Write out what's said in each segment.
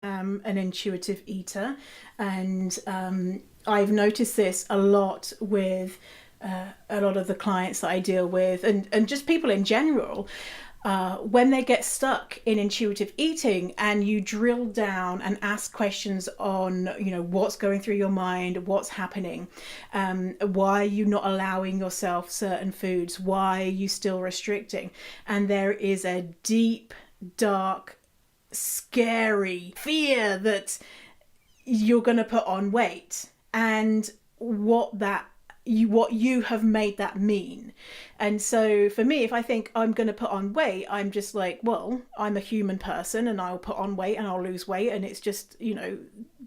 am an intuitive eater, and I've noticed this a lot with a lot of the clients that I deal with, and just people in general. When they get stuck in intuitive eating and you drill down and ask questions on, what's going through your mind, what's happening, why are you not allowing yourself certain foods, why are you still restricting? And there is a deep, dark, scary fear that you're going to put on weight, and what you have made that mean. And so for me, if I think I'm going to put on weight, I'm just like, well, I'm a human person and I'll put on weight and I'll lose weight, and it's just,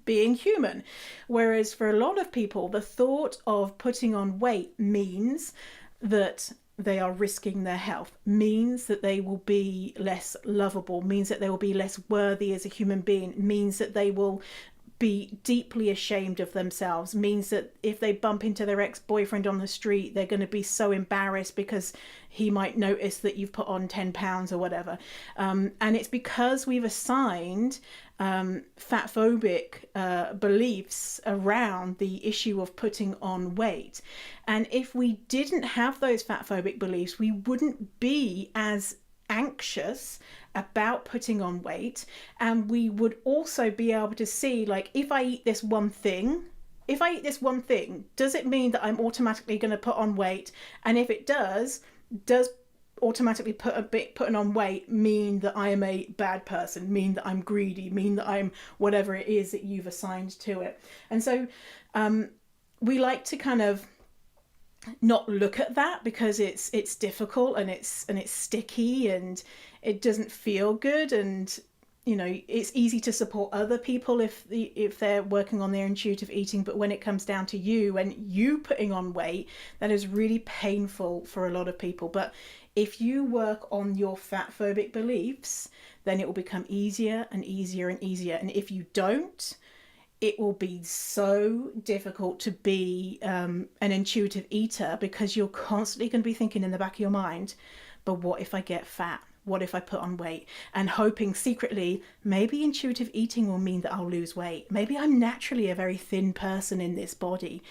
being human. Whereas for a lot of people, the thought of putting on weight means that they are risking their health, means that they will be less lovable, means that they will be less worthy as a human being, means that they will be deeply ashamed of themselves, means that if they bump into their ex-boyfriend on the street, they're going to be so embarrassed because he might notice that you've put on 10 pounds or whatever. And it's because we've assigned fatphobic beliefs around the issue of putting on weight. And if we didn't have those fatphobic beliefs, we wouldn't be as anxious about putting on weight, and we would also be able to see, like, if I eat this one thing, does it mean that I'm automatically going to put on weight? And if it does automatically putting on weight mean that I am a bad person, mean that I'm greedy, mean that I'm whatever it is that you've assigned to it? And so we like to kind of not look at that because it's difficult and it's sticky and it doesn't feel good, and it's easy to support other people if they're working on their intuitive eating, but when it comes down to you and you putting on weight, that is really painful for a lot of people. But if you work on your fatphobic beliefs, then it will become easier and easier and easier. And if you don't, it will be so difficult to be an intuitive eater, because you're constantly going to be thinking in the back of your mind, but what if I get fat? What if I put on weight? And hoping secretly, maybe intuitive eating will mean that I'll lose weight. Maybe I'm naturally a very thin person in this body.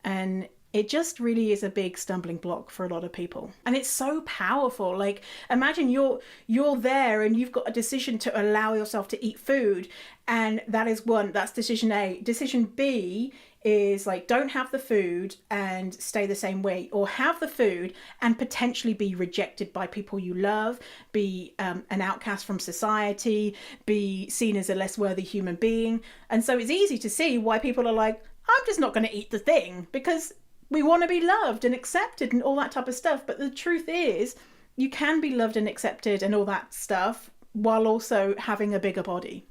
And it just really is a big stumbling block for a lot of people. And it's so powerful. Like, imagine you're there and you've got a decision to allow yourself to eat food. And that's decision A. Decision B is like, don't have the food and stay the same weight, or have the food and potentially be rejected by people you love, be an outcast from society, be seen as a less worthy human being. And so it's easy to see why people are like, I'm just not going to eat the thing, because we want to be loved and accepted and all that type of stuff. But the truth is, you can be loved and accepted and all that stuff while also having a bigger body.